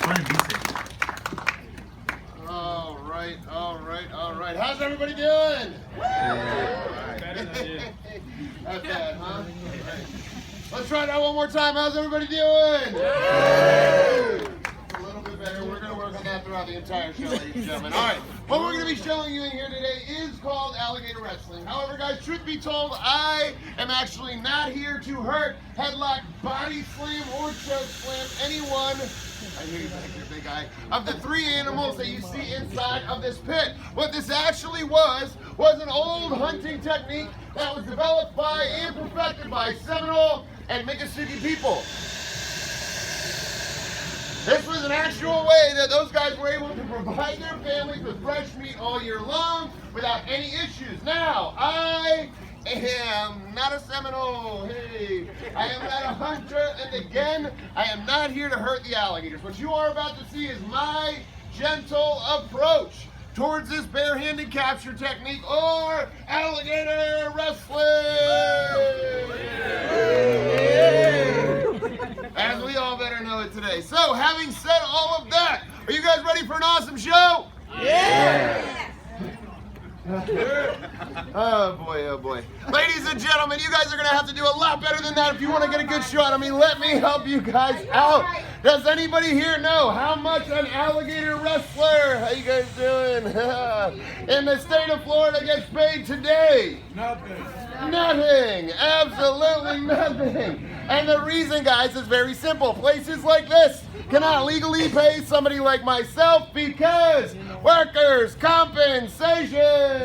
fun and be safe. All right. How's everybody doing? Better than you. Not bad, huh? Right. Let's try that one more time. How's everybody doing? A little bit better. We're going to work on that throughout the entire show, ladies and gentlemen. All right. What we're going to be showing you in here today is called alligator wrestling. However, guys, truth be told, I am actually not here to hurt, headlock, body slam, or choke slam anyone. I hear you back here, big guy. Of the three animals that you see inside of this pit. What this actually was an old hunting technique that was developed by and perfected by Seminole and Miccosukee people. This was an actual way that those guys were able to provide their families with fresh meat all year long without any issues. Now, I am not a Seminole. Hey, I am not a hunter, and again, I am not here to hurt the alligators. What you are about to see is my gentle approach towards this barehanded capture technique or alligator wrestling. As we all better know it today. So, having said all of that, are you guys ready for an awesome show? Yeah! Oh boy. Ladies and gentlemen, you guys are going to have to do a lot better than that if you want to get a good shot. I mean, let me help you guys out. Does anybody here know how much an alligator wrestler, how you guys doing? In the state of Florida gets paid today? Nothing. Absolutely nothing. And the reason, guys, is very simple. Places like this cannot legally pay somebody like myself because workers' compensation.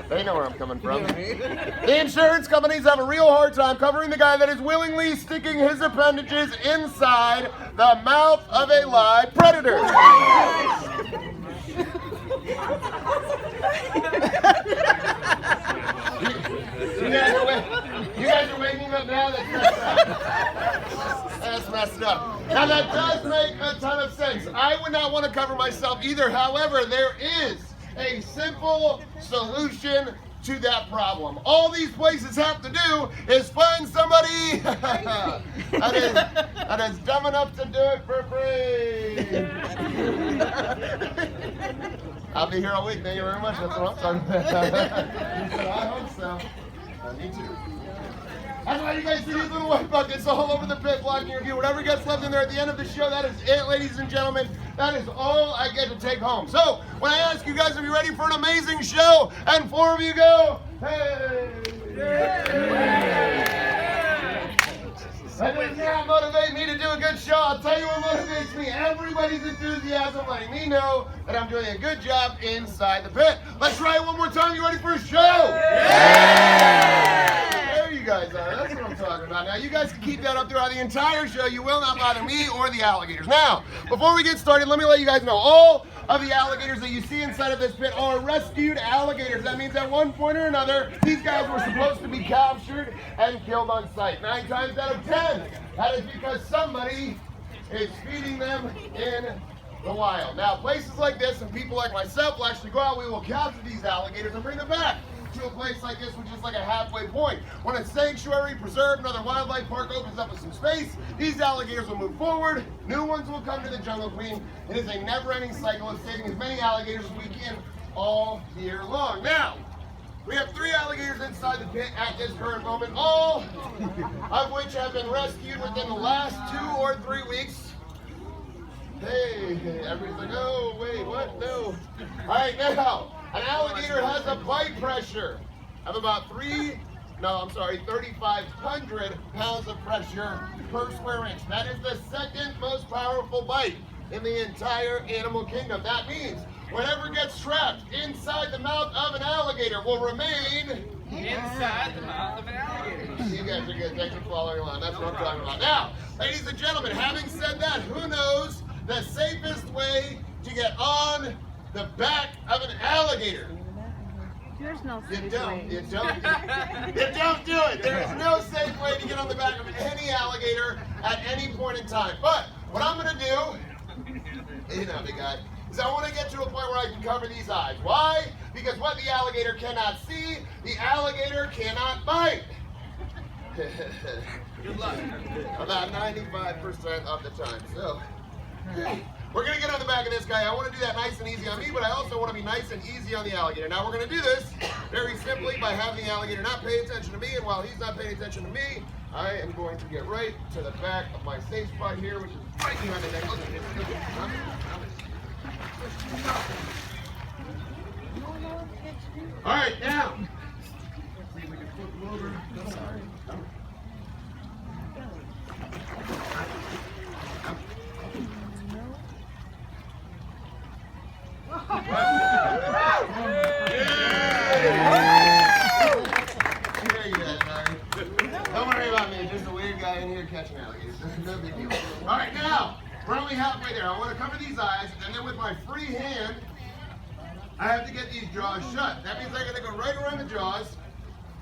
They know where I'm coming from. The insurance companies have a real hard time covering the guy that is willingly sticking his appendages inside the mouth of a live predator. You guys are waking up now? That's messed up. Now that does make a ton of sense. I would not want to cover myself either. However, there is a simple solution to that problem. All these places have to do is find somebody that is dumb enough to do it for free. I'll be here all week. Thank you very much. That's what I'm talking about. I hope so. Me too. That's why you guys see these little white buckets all over the pit blocking your view. Whatever gets left in there at the end of the show, that is it, ladies and gentlemen. That is all I get to take home. So, when I ask you guys to be ready for an amazing show, and four of you go, hey! That does not motivate me to do a good show. I'll tell you what motivates me. Everybody's enthusiasm letting me know that I'm doing a good job inside the pit. Let's try it one more time. You ready for a show? Yeah! There you guys are. That's what I'm talking about. Now, you guys can keep that up throughout the entire show. You will not bother me or the alligators. Now, before we get started, let me let you guys know all of the alligators that you see inside of this pit are rescued alligators. That means at one point or another, these guys were supposed to be captured and killed on sight. 9 times out of 10, that is because somebody is feeding them in the wild. Now, places like this and people like myself will actually go out, we will capture these alligators and bring them back to a place like this, which is like a halfway point. When a sanctuary, preserve, another wildlife park opens up with some space, these alligators will move forward, new ones will come to the Jungle Queen. It is a never-ending cycle of saving as many alligators as we can all year long. Now, we have 3 alligators inside the pit at this current moment, all of which have been rescued within the last 2 or 3 weeks. Hey, everybody's like, oh, wait, what? No. All right, now, an alligator has a bite pressure of about 3,500 pounds of pressure per square inch. That is the second most powerful bite in the entire animal kingdom. That means whatever gets trapped inside the mouth of an alligator will remain Inside the mouth of an alligator. You guys are good. Thanks for following along. That's what I'm talking about. Now, ladies and gentlemen, having said that, who knows the safest way to get on the back of an alligator? There's no safe way. You don't do it. There is no safe way to get on the back of any alligator at any point in time. But what I'm going to do, you know, big guy, is I want to get to a point where I can cover these eyes. Why? Because what the alligator cannot see, the alligator cannot bite. Good luck. About 95% of the time. So, we're going to get on the back of this guy. I want to do that nice and easy on me, but I also want to be nice and easy on the alligator. Now, we're going to do this very simply by having the alligator not pay attention to me, and while he's not paying attention to me, I am going to get right to the back of my safe spot here, which is right behind the neck. Look at this. All right, now. See if we can flip him over. Sorry. Don't worry about me, just a weird guy in here catching alligators. No big deal. All right, now, we're only halfway there. I want to cover these eyes, and then with my free hand, I have to get these jaws shut. That means I got to go right around the jaws,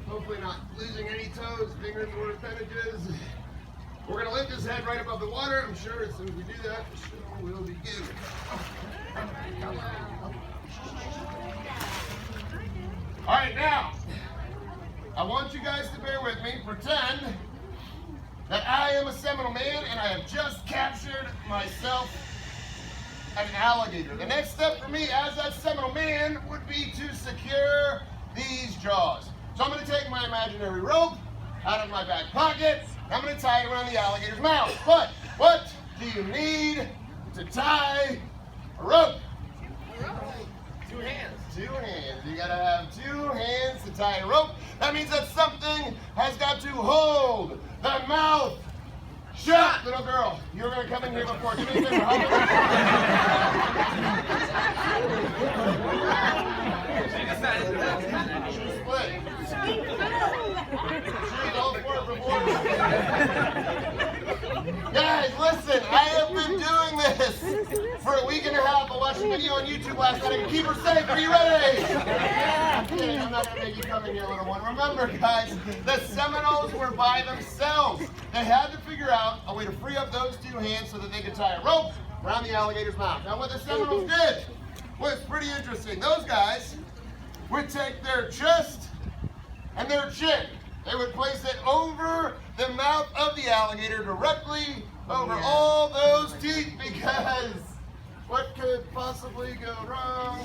hopefully not losing any toes, fingers, or appendages. We're going to lift his head right above the water. I'm sure as soon as we do that, the show will begin. All right, now, I want you guys to bear with me. Pretend that I am a Seminole man and I have just captured myself an alligator. The next step for me as that Seminole man would be to secure these jaws. So I'm going to take my imaginary rope out of my back pocket. I'm going to tie it around the alligator's mouth. But what do you need to tie a rope? Two hands. Two hands. You gotta have two hands to tie a rope. That means that something has got to hold the mouth shut. Little girl, you were gonna come in here before. Do me a favor, She decided to She's split. She's all for it before. Guys, listen, I have been doing this for a week and a half. I watched a video on YouTube last night. I can keep her safe. Are you ready? I'm kidding. I'm not going to make you come in here, little one. Remember, guys, the Seminoles were by themselves. They had to figure out a way to free up those two hands so that they could tie a rope around the alligator's mouth. Now, what the Seminoles did was pretty interesting. Those guys would take their chest and their chin. They would place it over the mouth of the alligator, directly over all those teeth, because what could possibly go wrong?